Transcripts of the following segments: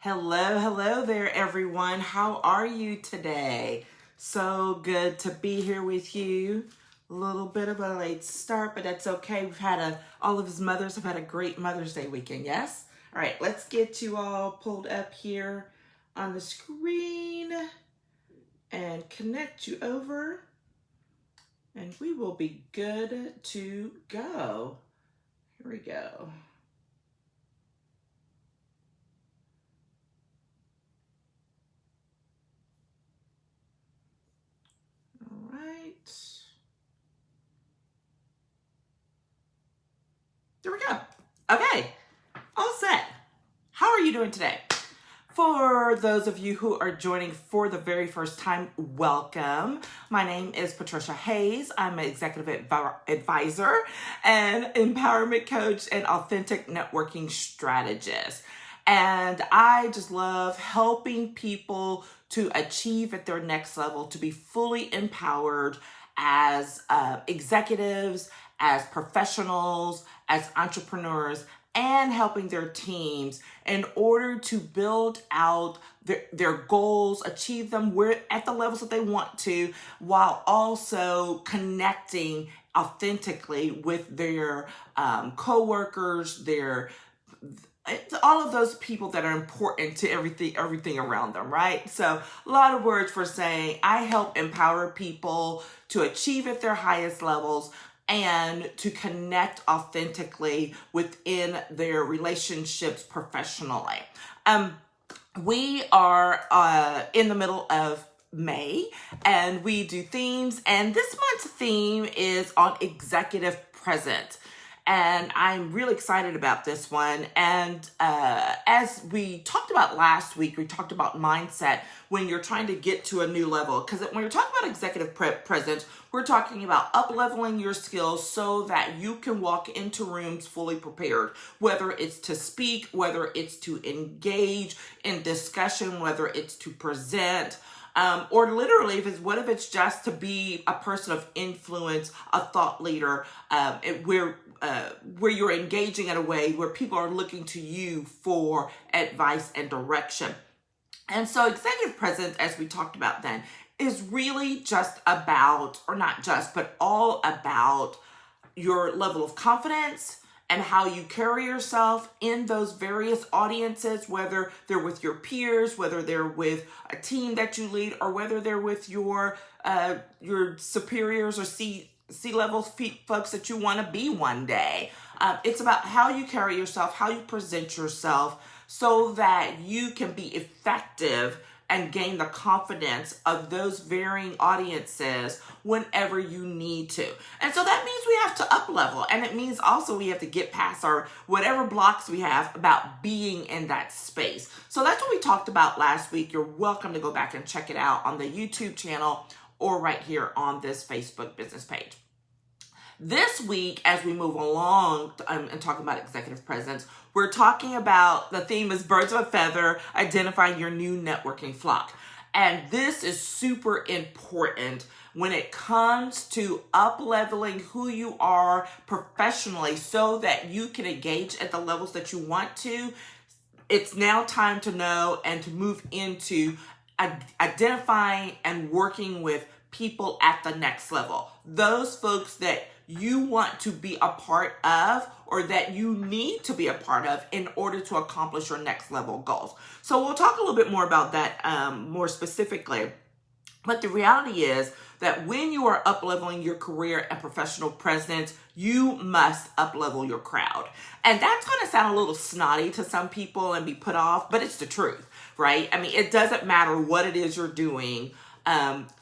Hello there, everyone. How are you today? So good to be here with you. A little bit of a late start, but that's okay. All of his mothers have had a great Mother's Day weekend, yes? All right, let's get you all pulled up here on the screen and connect you over, and we will be good to go. Here we go. All right. There we go. Okay, all set. How are you doing today? For those of you who are joining for the very first time, welcome. My name is Patricia Hayes. I'm an executive advisor and empowerment coach and authentic networking strategist. And I just love helping people to achieve at their next level, to be fully empowered as executives, as professionals, as entrepreneurs, and helping their teams in order to build out their goals, achieve them at the levels that they want to, while also connecting authentically with their coworkers, all of those people that are important to everything around them, right? So a lot of words for saying I help empower people to achieve at their highest levels and to connect authentically within their relationships professionally. We are in the middle of May, and we do themes, and this month's theme is on executive presence. And I'm really excited about this one. And as we talked about last week, we talked about mindset when you're trying to get to a new level. Because when you're talking about executive presence, we're talking about up-leveling your skills so that you can walk into rooms fully prepared, whether it's to speak, whether it's to engage in discussion, whether it's to present, or literally, what if it's just to be a person of influence, a thought leader, where you're engaging in a way where people are looking to you for advice and direction. And so executive presence, as we talked about then, is really just about, or not just, but all about your level of confidence and how you carry yourself in those various audiences, whether they're with your peers, whether they're with a team that you lead, or whether they're with your superiors or C-level folks that you want to be one day. It's about how you carry yourself, how you present yourself, so that you can be effective and gain the confidence of those varying audiences whenever you need to. And so that means we have to up level. And it means also we have to get past our whatever blocks we have about being in that space. So that's what we talked about last week. You're welcome to go back and check it out on the YouTube channel or right here on this Facebook business page. This week, as we move along and talking about executive presence, we're talking about, the theme is birds of a feather, identifying your new networking flock. And this is super important when it comes to up-leveling who you are professionally so that you can engage at the levels that you want to. It's now time to know and to move into identifying and working with people at the next level. Those folks that you want to be a part of or that you need to be a part of in order to accomplish your next level goals. So we'll talk a little bit more about that more specifically. But the reality is that when you are up-leveling your career and professional presence, you must up-level your crowd. And that's going to sound a little snotty to some people and be put off, but it's the truth, right? I mean, it doesn't matter what it is you're doing.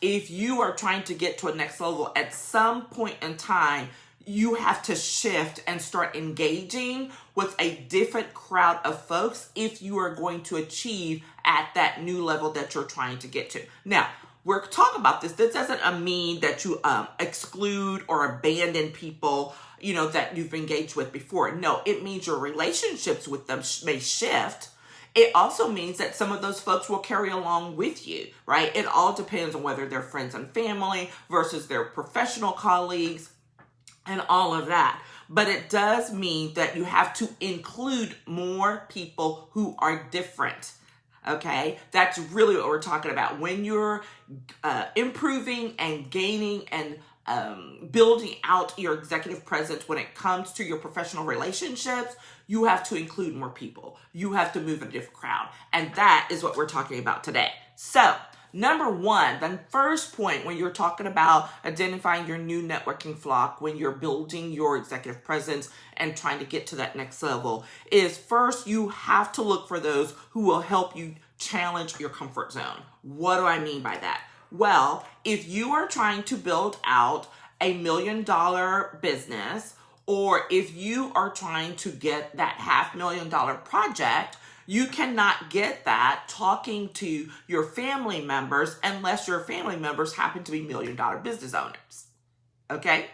If you are trying to get to a next level, at some point in time, you have to shift and start engaging with a different crowd of folks if you are going to achieve at that new level that you're trying to get to. Now, we're talking about this. This doesn't mean that you exclude or abandon people, that you've engaged with before. No, it means your relationships with them may shift. It also means that some of those folks will carry along with you, right? It all depends on whether they're friends and family versus their professional colleagues and all of that. But it does mean that you have to include more people who are different Okay, that's really what we're talking about. When you're improving and gaining and building out your executive presence when it comes to your professional relationships, you have to include more people. You have to move a different crowd. And that is what we're talking about today. So, number one, the first point when you're talking about identifying your new networking flock, when you're building your executive presence and trying to get to that next level, is first you have to look for those who will help you challenge your comfort zone. What do I mean by that? Well, if you are trying to build out $1 million business, or if you are trying to get that $500,000 project, you cannot get that talking to your family members unless your family members happen to be $1 million business owners. Okay?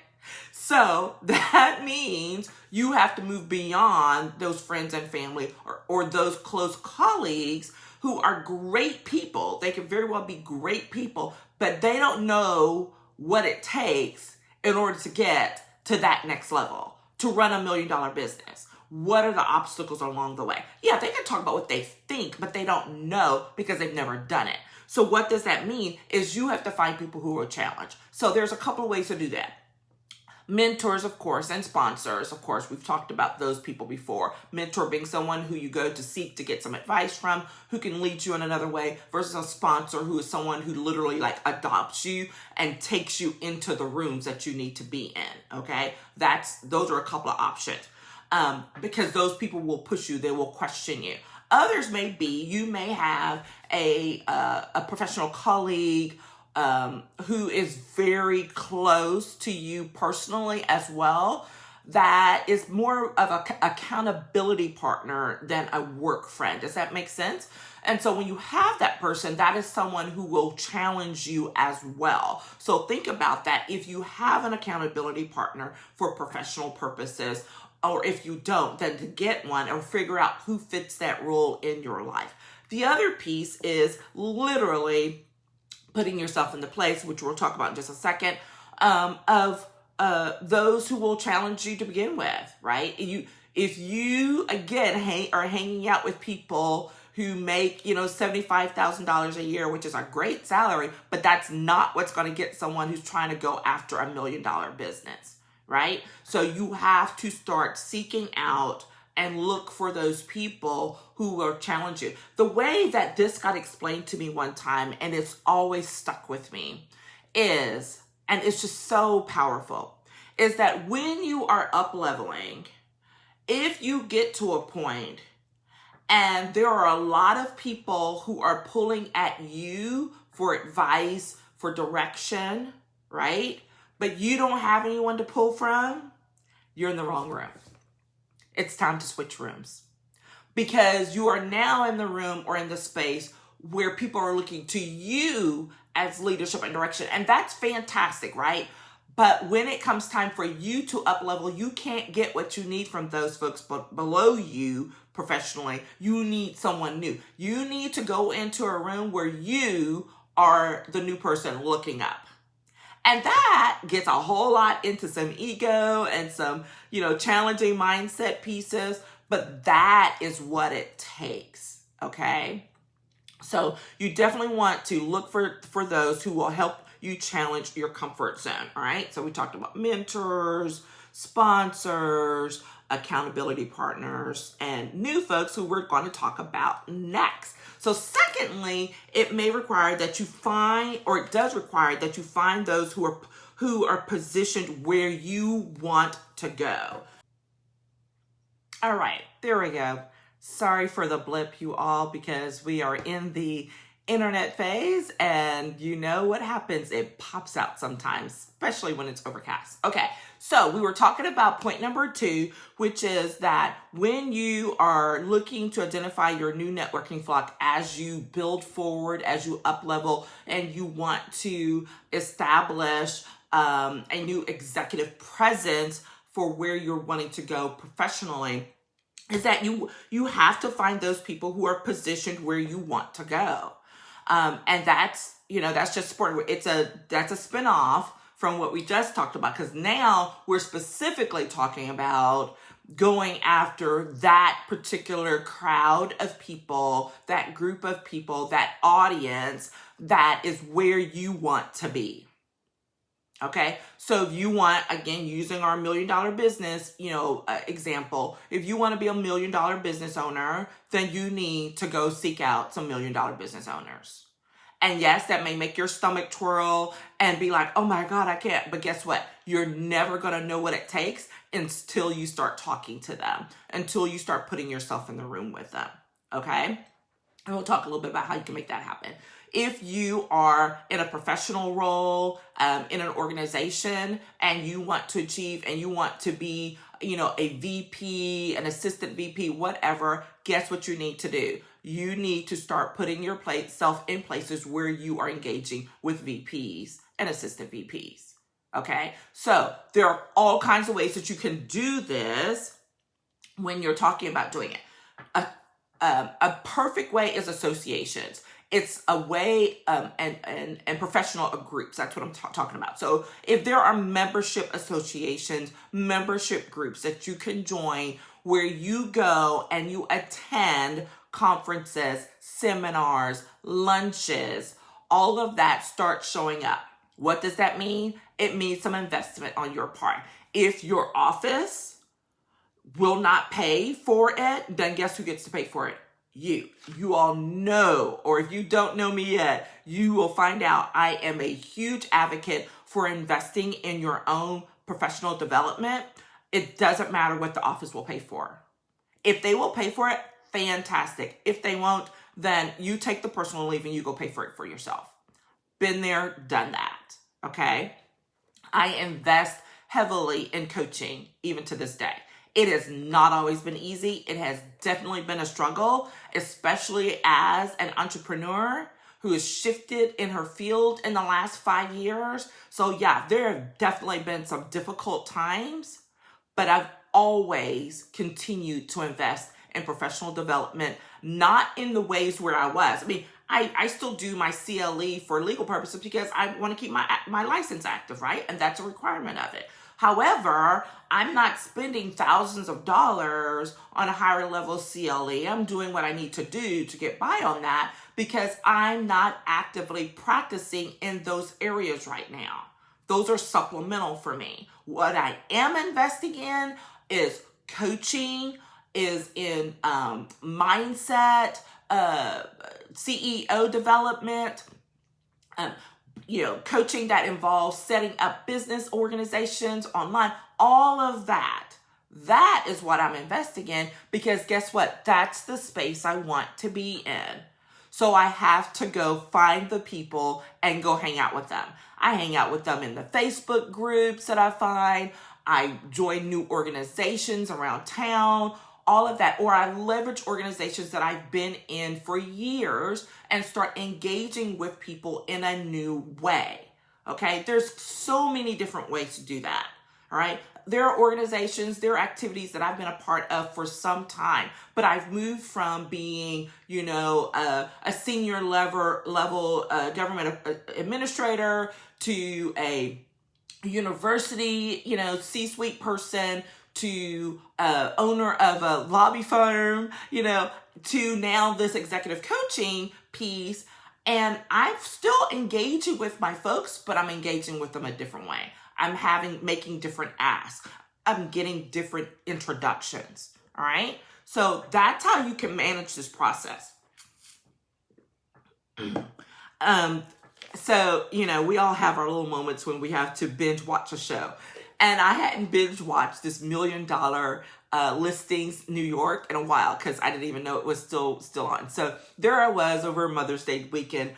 So that means you have to move beyond those friends and family or those close colleagues who are great people. They can very well be great people, but they don't know what it takes in order to get to that next level, to run $1 million business. What are the obstacles along the way? Yeah, they can talk about what they think, but they don't know because they've never done it. So what does that mean is you have to find people who will challenge. So there's a couple of ways to do that. Mentors, of course, and sponsors. Of course, we've talked about those people before. Mentor being someone who you go to seek to get some advice from, who can lead you in another way, versus a sponsor who is someone who literally like adopts you and takes you into the rooms that you need to be in. Okay, those are a couple of options. Because those people will push you, they will question you. Others may be, you may have a professional colleague who is very close to you personally as well, that is more of an accountability partner than a work friend. Does that make sense? And so when you have that person, that is someone who will challenge you as well. So think about that. If you have an accountability partner for professional purposes, or if you don't, then to get one or figure out who fits that role in your life. The other piece is literally putting yourself in the place, which we'll talk about in just a second, of those who will challenge you to begin with, right? If you again are hanging out with people who make $75,000 a year, which is a great salary, but that's not what's going to get someone who's trying to go after $1 million business, right? So you have to start seeking out and look for those people who will challenge you. The way that this got explained to me one time, and it's always stuck with me, is, and it's just so powerful, is that when you are up leveling, if you get to a point and there are a lot of people who are pulling at you for advice, for direction, right? But you don't have anyone to pull from, you're in the wrong room. It's time to switch rooms, because you are now in the room or in the space where people are looking to you as leadership and direction. And that's fantastic, right? But when it comes time for you to up level, you can't get what you need from those folks below you professionally. You need someone new. You need to go into a room where you are the new person looking up. And that gets a whole lot into some ego and some, challenging mindset pieces, but that is what it takes, okay? So you definitely want to look for those who will help you challenge your comfort zone, all right? So we talked about mentors, sponsors, accountability partners, and new folks who we're going to talk about next. So secondly, it may require that you find, or it does require that you find those who are positioned where you want to go. All right, there we go. Sorry for the blip, you all, because we are in the internet phase, and you know what happens. It pops out sometimes, especially when it's overcast. Okay, so we were talking about point number 2, which is that when you are looking to identify your new networking flock as you build forward, as you up level, and you want to establish a new executive presence for where you're wanting to go professionally, is that you have to find those people who are positioned where you want to go. And that's just sport. That's a spinoff from what we just talked about, because now we're specifically talking about going after that particular crowd of people, that group of people, that audience that is where you want to be. Okay, so if you want, again, using our $1 million business, example, if you want to be a $1 million business owner, then you need to go seek out some $1 million business owners. And yes, that may make your stomach twirl and be like, oh my God, I can't. But guess what? You're never going to know what it takes until you start talking to them, until you start putting yourself in the room with them. Okay, and we'll talk a little bit about how you can make that happen. If you are in a professional role, in an organization, and you want to achieve and you want to be, a VP, an assistant VP, whatever, guess what you need to do? You need to start putting yourself in places where you are engaging with VPs and assistant VPs. Okay, so there are all kinds of ways that you can do this when you're talking about doing it. A perfect way is associations. It's a way, and professional groups. That's what I'm talking about. So if there are membership associations, membership groups that you can join where you go and you attend conferences, seminars, lunches, all of that starts showing up. What does that mean? It means some investment on your part. If your office will not pay for it, then guess who gets to pay for it? You all know, or if you don't know me yet, you will find out I am a huge advocate for investing in your own professional development. It doesn't matter what the office will pay for. If they will pay for it, fantastic. If they won't, then you take the personal leave and you go pay for it for yourself. Been there, done that. Okay? I invest heavily in coaching even to this day. It has not always been easy. It has definitely been a struggle, especially as an entrepreneur who has shifted in her field in the last 5 years. So yeah, there have definitely been some difficult times, but I've always continued to invest in professional development, not in the ways where I was. I mean, I still do my CLE for legal purposes because I want to keep my license active, right? And that's a requirement of it. However, I'm not spending thousands of dollars on a higher level CLE. I'm doing what I need to do to get by on that because I'm not actively practicing in those areas right now. Those are supplemental for me. What I am investing in is coaching, is in mindset, CEO development, coaching that involves setting up business organizations online, all of that. That is what I'm investing in because guess what? That's the space I want to be in. So I have to go find the people and go hang out with them. I hang out with them in the Facebook groups that I find. I join new organizations around town, all of that. Or I leverage organizations that I've been in for years and start engaging with people in a new way. Okay, there's so many different ways to do that. All right, there are organizations, there are activities that I've been a part of for some time, but I've moved from being, a senior level government administrator to a university, C-suite person, to owner of a lobby firm, to now this executive coaching piece. And I'm still engaging with my folks, but I'm engaging with them a different way. I'm making different asks. I'm getting different introductions. All right. So that's how you can manage this process. So, we all have our little moments when we have to binge watch a show. And I hadn't binge watched this $1 million listings New York in a while because I didn't even know it was still on. So there I was over Mother's Day weekend,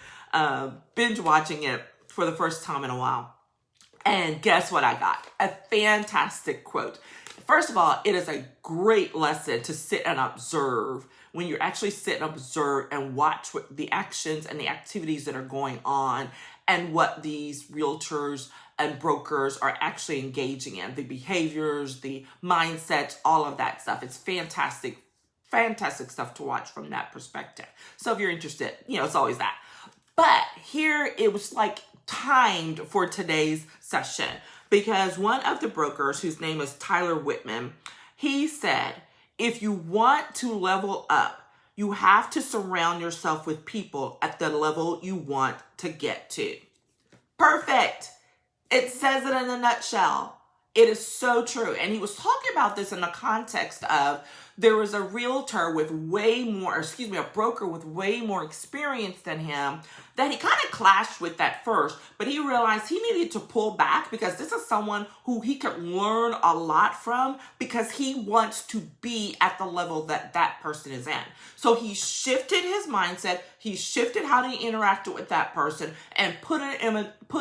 binge watching it for the first time in a while. And guess what I got? A fantastic quote. First of all, it is a great lesson to sit and observe when you actually sit and observe and watch what the actions and the activities that are going on and what these realtors and brokers are actually engaging in, the behaviors, the mindsets, all of that stuff. It's fantastic stuff to watch from that perspective. So if you're interested, it's always that. But here it was like timed for today's session because one of the brokers, whose name is Tyler Whitman, He said, if you want to level up, you have to surround yourself with people at the level you want to get to. Perfect. It says it in a nutshell. It is so true. And he was talking about this in the context of there was a realtor with a broker with way more experience than him that he kind of clashed with at first, but he realized he needed to pull back because this is someone who he could learn a lot from because he wants to be at the level that that person is in. So he shifted his mindset. He shifted how he interacted with that person and put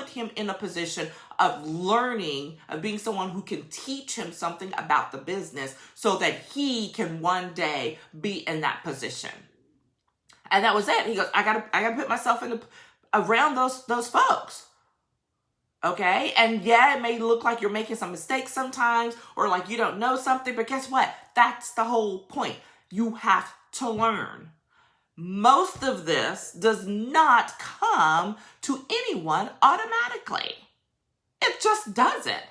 him in a position of learning, of being someone who can teach him something about the business so that he can one day be in that position. And that was it. He goes, I gotta put myself around those folks. Okay? And yeah, it may look like you're making some mistakes sometimes or like you don't know something, but guess what? That's the whole point. You have to learn. Most of this does not come to anyone automatically. It just doesn't.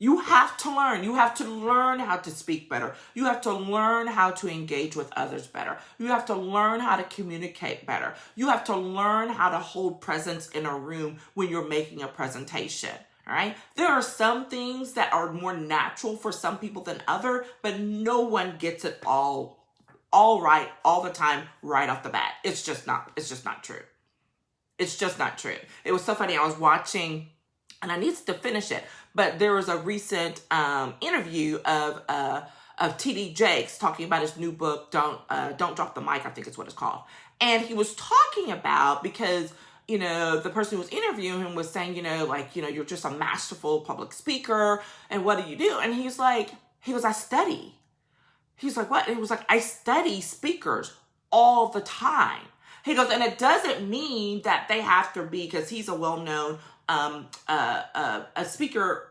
You have to learn. You have to learn how to speak better. You have to learn how to engage with others better. You have to learn how to communicate better. You have to learn how to hold presence in a room when you're making a presentation. All right. There are some things that are more natural for some people than other, but no one gets it all right all the time right off the bat. It's just not true. It's just not true. It was so funny. I was watching, and I need to finish it, but there was a recent interview of T.D. Jakes talking about his new book, Don't Drop the Mic, I think is what it's called. And he was talking about, because, the person who was interviewing him was saying, you're just a masterful public speaker, and what do you do? And he goes, I study. He's like, what? And he was like, I study speakers all the time. He goes, and it doesn't mean that they have to be, because he's a well-known a speaker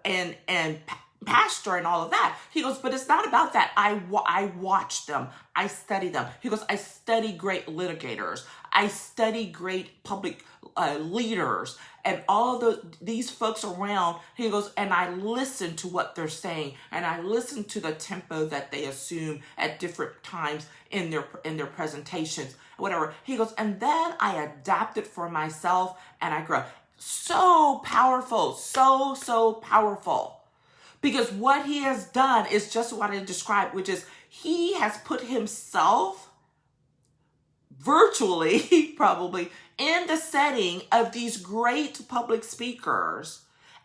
and pastor and all of that. He goes, but it's not about that. I watch them. I study them. He goes, I study great litigators. I study great public leaders and all of these folks around. He goes, and I listen to what they're saying, and I listen to the tempo that they assume at different times in their presentations, whatever. He goes, and then I adapt it for myself and I grow. So powerful, so powerful. Because what he has done is just what I described, which is he has put himself virtually, probably, in the setting of these great public speakers.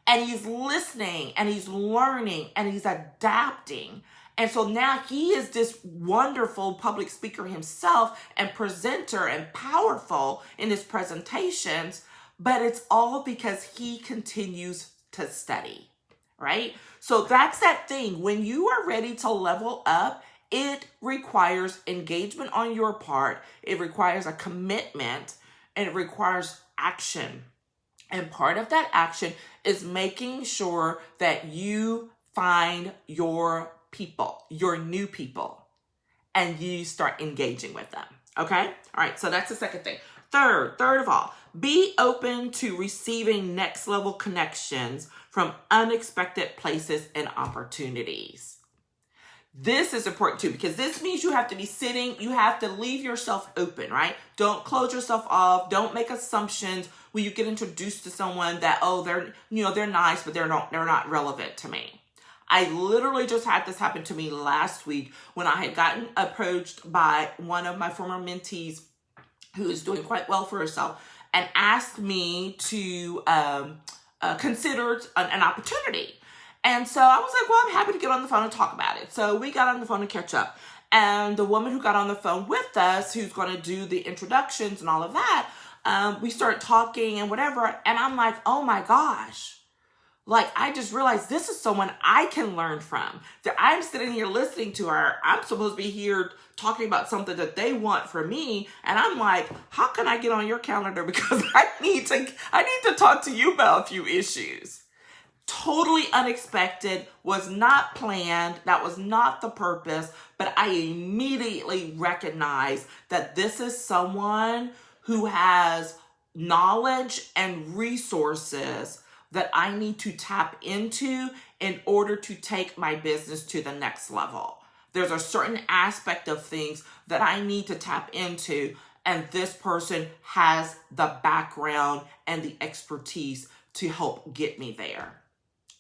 And he's listening and he's learning and he's adapting. And so now he is this wonderful public speaker himself and presenter and powerful in his presentations. But it's all because he continues to study, right? So that's that thing. When you are ready to level up, it requires engagement on your part. It requires a commitment, and it requires action. And part of that action is making sure that you find your people, your new people, and you start engaging with them. Okay? All right. So that's the second thing. Third of all, be open to receiving next level connections from unexpected places and opportunities. This is important too, because this means you have to be sitting, you have to leave yourself open, right? Don't close yourself off. Don't make assumptions when you get introduced to someone that, they're nice, but they're not relevant to me. I literally just had this happen to me last week when I had gotten approached by one of my former mentees who is doing quite well for herself and asked me to consider an opportunity. And so I was like, well, I'm happy to get on the phone and talk about it. So we got on the phone to catch up. And the woman who got on the phone with us, who's going to do the introductions and all of that, we start talking and whatever. And I'm like, oh my gosh. Like, I just realized this is someone I can learn from. That I'm sitting here listening to her. I'm supposed to be here talking about something that they want from me. And I'm like, how can I get on your calendar? Because I need to talk to you about a few issues. Totally unexpected, was not planned. That was not the purpose. But I immediately recognized that this is someone who has knowledge and resources that I need to tap into in order to take my business to the next level. There's a certain aspect of things that I need to tap into, and this person has the background and the expertise to help get me there.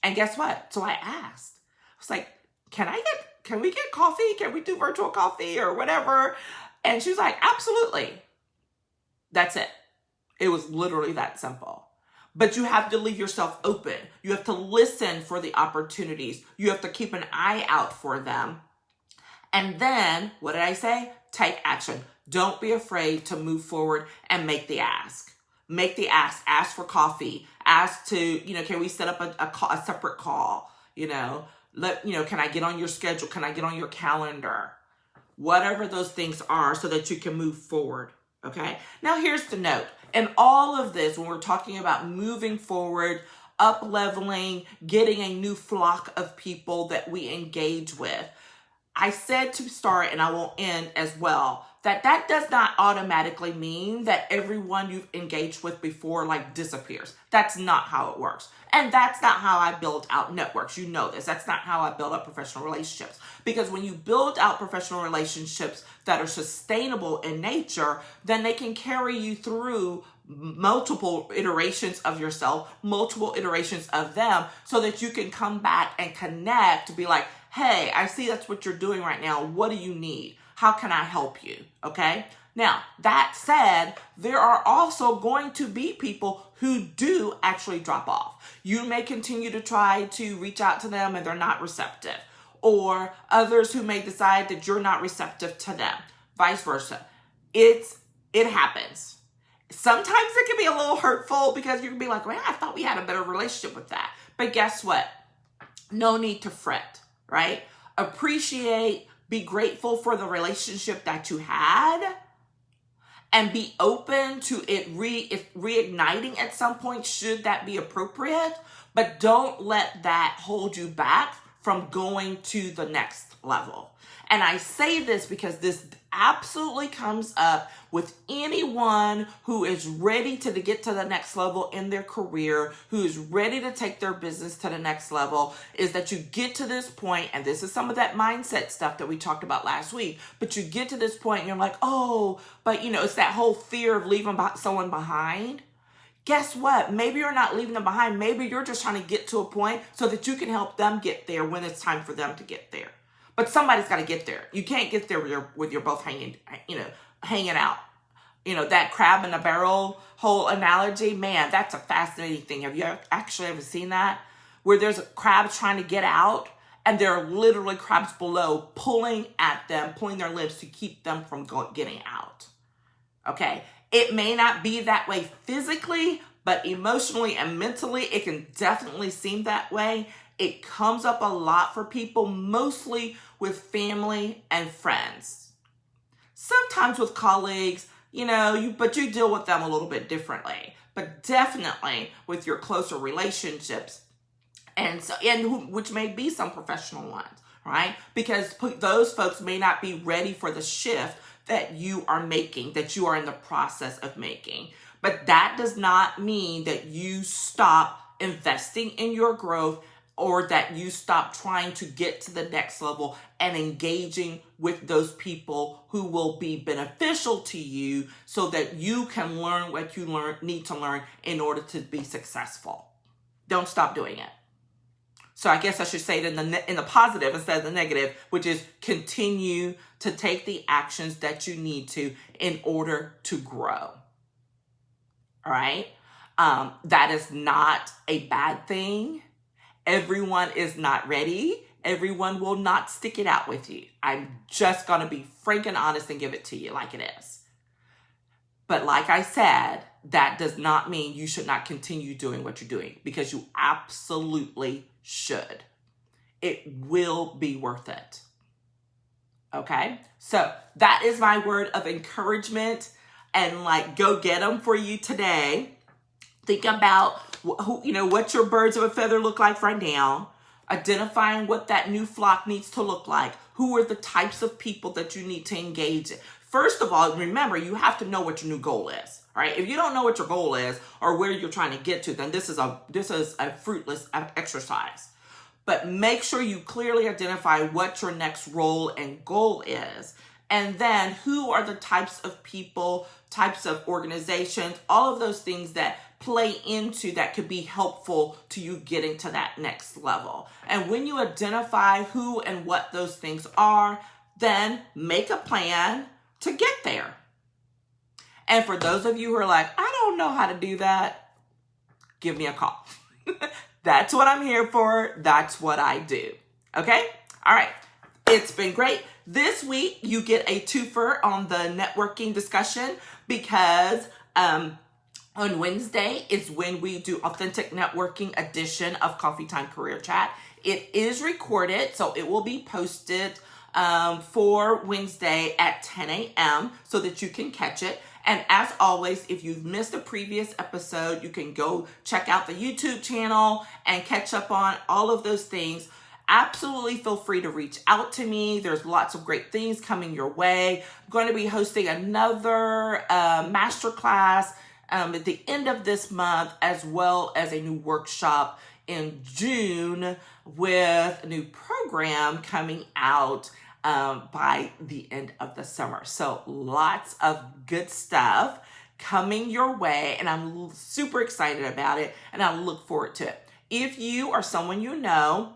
And guess what? So I asked. I was like, can we get coffee? Can we do virtual coffee or whatever? And she was like, absolutely. That's it. It was literally that simple. But you have to leave yourself open. You have to listen for the opportunities. You have to keep an eye out for them. And then, what did I say? Take action. Don't be afraid to move forward and make the ask. Make the ask. Ask for coffee. Ask to, can we set up a separate call? Can I get on your schedule? Can I get on your calendar? Whatever those things are so that you can move forward. Okay. Now here's the note. In all of this, when we're talking about moving forward, up leveling, getting a new flock of people that we engage with, I said to start, and I will end as well, that does not automatically mean that everyone you've engaged with before disappears. That's not how it works. And that's not how I build out networks. You know this. That's not how I build up professional relationships. Because when you build out professional relationships that are sustainable in nature, then they can carry you through multiple iterations of yourself, multiple iterations of them, so that you can come back and connect to be like, hey, I see that's what you're doing right now. What do you need? How can I help you? Okay. Now, that said, there are also going to be people who do actually drop off. You may continue to try to reach out to them and they're not receptive, or others who may decide that you're not receptive to them, vice versa. It happens. Sometimes it can be a little hurtful because you can be like, man, I thought we had a better relationship with that. But guess what? No need to fret, right? Appreciate, be grateful for the relationship that you had, and be open to it reigniting at some point should that be appropriate. But don't let that hold you back from going to the next level. And I say this because this absolutely comes up with anyone who is ready to get to the next level in their career, who is ready to take their business to the next level, is that you get to this point, and this is some of that mindset stuff that we talked about last week, but you get to this point and you're like, oh, but it's that whole fear of leaving someone behind. Guess what? Maybe you're not leaving them behind. Maybe you're just trying to get to a point so that you can help them get there when it's time for them to get there. But somebody's got to get there. You can't get there with you're both hanging out. That crab in the barrel whole analogy, man, that's a fascinating thing. Have you actually ever seen that? Where there's a crab trying to get out and there are literally crabs below pulling at them, pulling their limbs to keep them from getting out. Okay? It may not be that way physically, but emotionally and mentally, it can definitely seem that way. It comes up a lot for people, mostly with family and friends. Sometimes with colleagues, but you deal with them a little bit differently. But definitely with your closer relationships, which may be some professional ones, right? Because those folks may not be ready for the shift that you are making, that you are in the process of making. But that does not mean that you stop investing in your growth, or that you stop trying to get to the next level and engaging with those people who will be beneficial to you so that you can learn what you need to learn in order to be successful. Don't stop doing it. So I guess I should say it in the positive instead of the negative, which is continue to take the actions that you need to in order to grow. All right? That is not a bad thing. Everyone is not ready. Everyone will not stick it out with you. I'm just going to be frank and honest and give it to you like it is. But like I said, that does not mean you should not continue doing what you're doing, because you absolutely should. It will be worth it. Okay? So that is my word of encouragement and go get them for you today. Think about what your birds of a feather look like right now, identifying what that new flock needs to look like. Who are the types of people that you need to engage in? first of all, remember, you have to know what your new goal is. All right. If you don't know what your goal is or where you're trying to get to, then this is a fruitless exercise. But make sure you clearly identify what your next role and goal is. And then who are the types of people, types of organizations, all of those things that play into that could be helpful to you getting to that next level. And when you identify who and what those things are, then make a plan to get there. And for those of you who are like, I don't know how to do that, give me a call. That's what I'm here for. That's what I do. Okay? All right. It's been great. This week, you get a twofer on the networking discussion because on Wednesday is when we do Authentic Networking edition of Coffee Time Career Chat. It is recorded, so it will be posted for Wednesday at 10 a.m. so that you can catch it. And as always, if you've missed a previous episode, you can go check out the YouTube channel and catch up on all of those things. Absolutely feel free to reach out to me. There's lots of great things coming your way. I'm going to be hosting another masterclass at the end of this month, as well as a new workshop in June with a new program coming out by the end of the summer. So lots of good stuff coming your way, and I'm super excited about it, and I look forward to it. If you or someone you know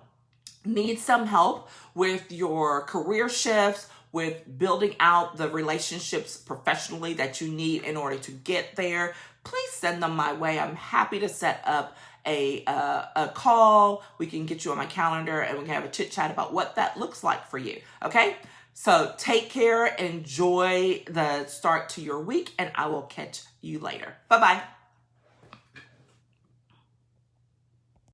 needs some help with your career shifts, with building out the relationships professionally that you need in order to get there, please send them my way. I'm happy to set up a call. We can get you on my calendar and we can have a chit chat about what that looks like for you. Okay? So take care, enjoy the start to your week, and I will catch you later. Bye-bye.